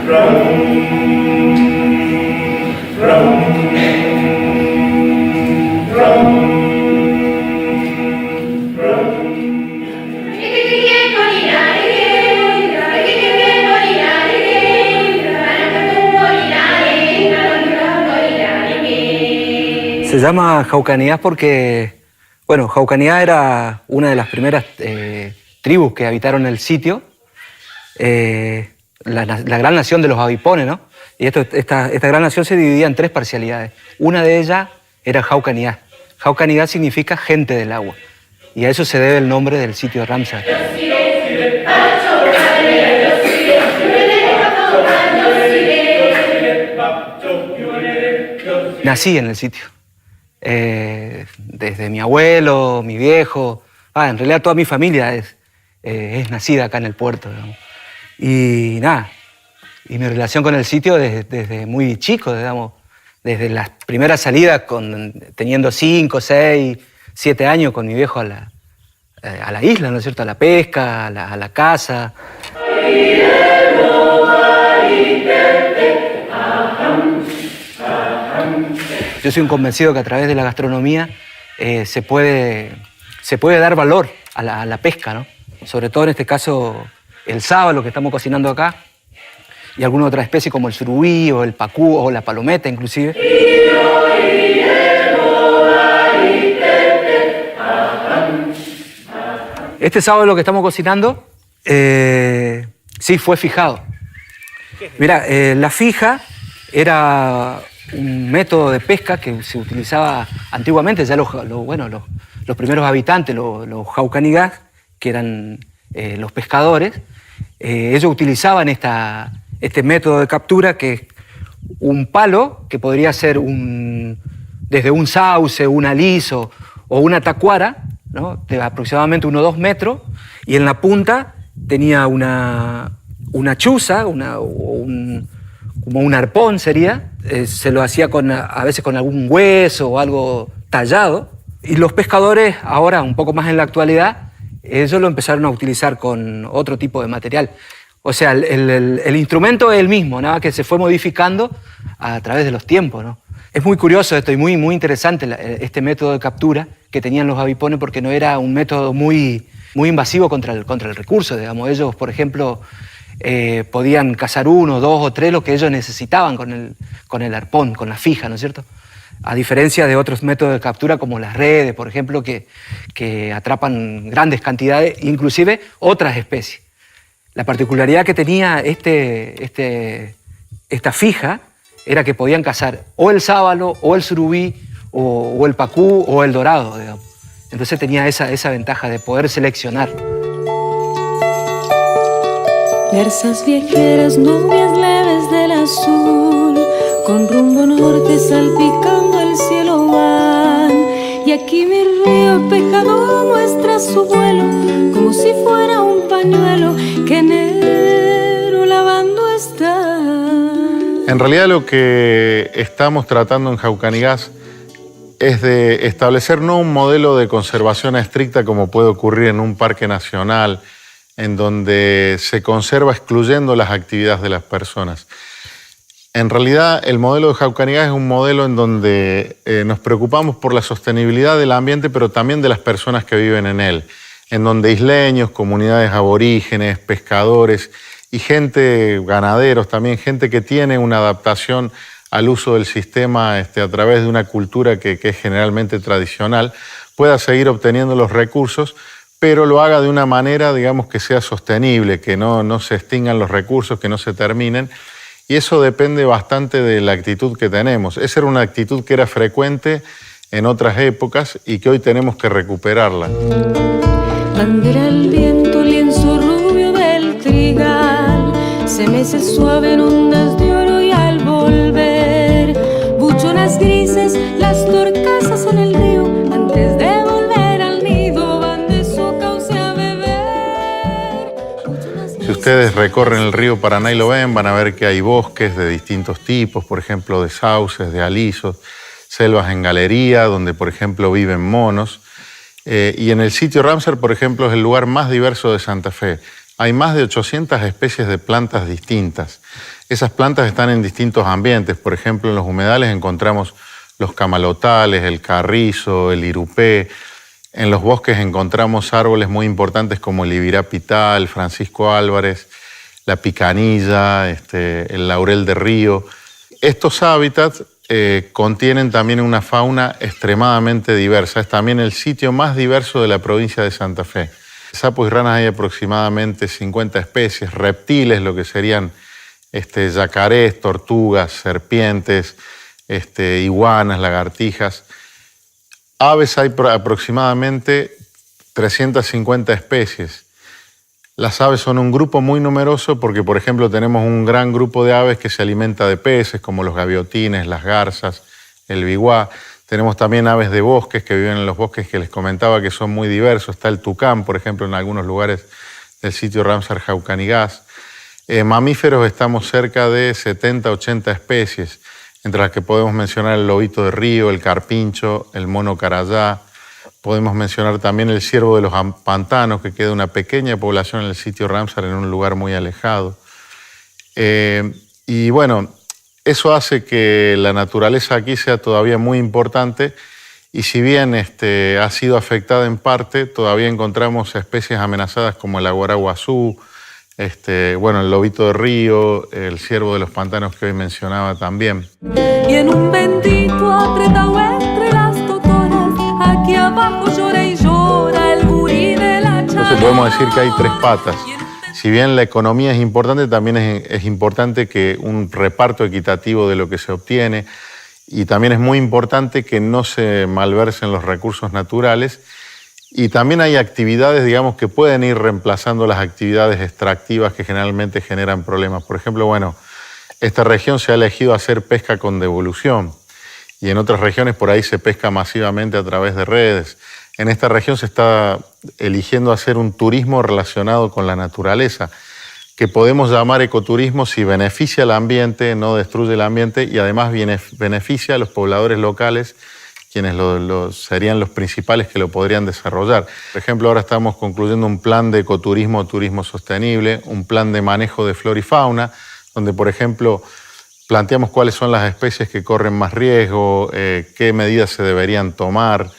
Se llama Jaucanigás porque, bueno, Jaucanigás era una de las primeras tribus que habitaron el sitio, la gran nación de los abipones, ¿no? Y esta gran nación se dividía en tres parcialidades. Una de ellas era Jaucanigás. Jaucanigás significa gente del agua, y a eso se debe el nombre del sitio de Ramsar. Nací en el sitio. Desde mi abuelo, mi viejo, en realidad toda mi familia es nacida acá en el puerto, digamos. Y nada, y mi relación con el sitio desde muy chico, digamos, desde las primeras salidas, teniendo 5, 6, 7 años con mi viejo a la isla, ¿no es cierto?, a la pesca, a la caza. Yo soy un convencido que a través de la gastronomía se puede dar valor a la pesca, ¿no? Sobre todo en este caso el sábalo que estamos cocinando acá y alguna otra especie como el surubí o el pacú o la palometa inclusive. Este sábalo que estamos cocinando sí fue fijado. Mira, la fija era un método de pesca que se utilizaba antiguamente, ya los primeros habitantes, los Jaucanigás, que eran los pescadores, ellos utilizaban este método de captura, que es un palo que podría ser desde un sauce, un aliso o una tacuara, ¿no?, de aproximadamente 1 o 2 metros, y en la punta tenía una chuza, como un arpón sería, se lo hacía a veces con algún hueso o algo tallado, y los pescadores ahora, un poco más en la actualidad, ellos lo empezaron a utilizar con otro tipo de material. O sea, el instrumento es el mismo, nada que se fue modificando a través de los tiempos, ¿no? Es muy curioso esto y muy, muy interesante este método de captura que tenían los abipones, porque no era un método muy, muy invasivo contra el recurso, digamos. Ellos, por ejemplo, podían cazar 1, 2 o 3 lo que ellos necesitaban con el arpón, con la fija, ¿no es cierto? A diferencia de otros métodos de captura como las redes, por ejemplo, que atrapan grandes cantidades, inclusive otras especies. La particularidad que tenía esta fija era que podían cazar o el sábalo, o el surubí, o el pacú, o el dorado, digamos. Entonces tenía esa ventaja de poder seleccionar. Garzas viajeras, novias leves del azul, con rumbo norte salpicando el cielo van. Y aquí mi río pescador muestra su vuelo, como si fuera un pañuelo que enero lavando está. En realidad lo que estamos tratando en Jaucanigás es de establecer no un modelo de conservación estricta como puede ocurrir en un parque nacional, en donde se conserva excluyendo las actividades de las personas. En realidad, el modelo de Jaucanigás es un modelo en donde nos preocupamos por la sostenibilidad del ambiente, pero también de las personas que viven en él, en donde isleños, comunidades aborígenes, pescadores y gente, ganaderos también, gente que tiene una adaptación al uso del sistema a través de una cultura que es generalmente tradicional, pueda seguir obteniendo los recursos, pero lo haga de una manera, digamos, que sea sostenible, que no se extingan los recursos, que no se terminen. Y eso depende bastante de la actitud que tenemos. Esa era una actitud que era frecuente en otras épocas y que hoy tenemos que recuperarla. Bandera al viento, lienzo rubio del trigal, se mece suave en ondas de oro y al volver, buchonas grises, las torcasas en el río, antes de volver al nido van de su cauce a beber. Si ustedes recorren el río Paraná y lo ven, van a ver que hay bosques de distintos tipos, por ejemplo, de sauces, de alisos, selvas en galería, donde, por ejemplo, viven monos. Y en el sitio Ramsar, por ejemplo, es el lugar más diverso de Santa Fe. hay más de 800 especies de plantas distintas. Esas plantas están en distintos ambientes. Por ejemplo, en los humedales encontramos los camalotales, el carrizo, el irupé. En los bosques encontramos árboles muy importantes como el ibirapitá, el Francisco Álvarez, la picanilla, el laurel de río. Estos hábitats contienen también una fauna extremadamente diversa. Es también el sitio más diverso de la provincia de Santa Fe. Sapos y ranas hay aproximadamente 50 especies, reptiles, lo que serían yacarés, tortugas, serpientes, iguanas, lagartijas. Aves hay aproximadamente 350 especies. Las aves son un grupo muy numeroso porque, por ejemplo, tenemos un gran grupo de aves que se alimenta de peces, como los gaviotines, las garzas, el biguá. Tenemos también aves de bosques que viven en los bosques que les comentaba que son muy diversos. Está el tucán, por ejemplo, en algunos lugares del sitio Ramsar Jaucanigás. Mamíferos estamos cerca de 70, 80 especies, entre las que podemos mencionar el lobito de río, el carpincho, el mono carayá. Podemos mencionar también el ciervo de los pantanos, que queda una pequeña población en el sitio Ramsar en un lugar muy alejado. Y bueno, eso hace que la naturaleza aquí sea todavía muy importante y si bien ha sido afectada en parte, todavía encontramos especies amenazadas como el aguaraguazú, el lobito de río, el ciervo de los pantanos que hoy mencionaba también. Y en un bendito apretado entre las totoras, aquí abajo llora y llora el gurí de la chana. Entonces podemos decir que hay tres patas. Si bien la economía es importante, también es importante que un reparto equitativo de lo que se obtiene y también es muy importante que no se malversen los recursos naturales y también hay actividades, digamos, que pueden ir reemplazando las actividades extractivas que generalmente generan problemas. Por ejemplo, esta región se ha elegido hacer pesca con devolución y en otras regiones por ahí se pesca masivamente a través de redes. En esta región se está eligiendo hacer un turismo relacionado con la naturaleza, que podemos llamar ecoturismo si beneficia al ambiente, no destruye el ambiente y además beneficia a los pobladores locales, quienes serían los principales que lo podrían desarrollar. Por ejemplo, ahora estamos concluyendo un plan de ecoturismo, turismo sostenible, un plan de manejo de flora y fauna, donde, por ejemplo, planteamos cuáles son las especies que corren más riesgo, qué medidas se deberían tomar.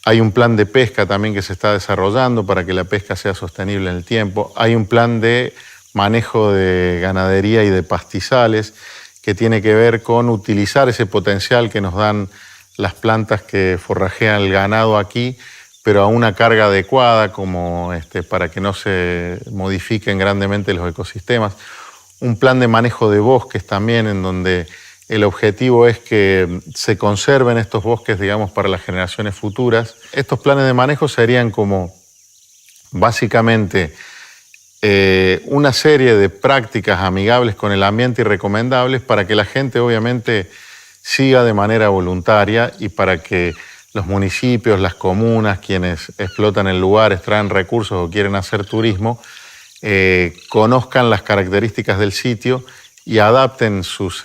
Hay un plan de pesca también que se está desarrollando para que la pesca sea sostenible en el tiempo. Hay un plan de manejo de ganadería y de pastizales que tiene que ver con utilizar ese potencial que nos dan las plantas que forrajean el ganado aquí, pero a una carga adecuada como para que no se modifiquen grandemente los ecosistemas. Un plan de manejo de bosques también en donde el objetivo es que se conserven estos bosques, digamos, para las generaciones futuras. Estos planes de manejo serían como, básicamente, una serie de prácticas amigables con el ambiente y recomendables para que la gente, obviamente, siga de manera voluntaria y para que los municipios, las comunas, quienes explotan el lugar, extraen recursos o quieren hacer turismo, conozcan las características del sitio y adapten sus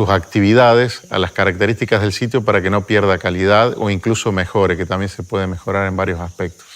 actividades a las características del sitio para que no pierda calidad o incluso mejore, que también se puede mejorar en varios aspectos.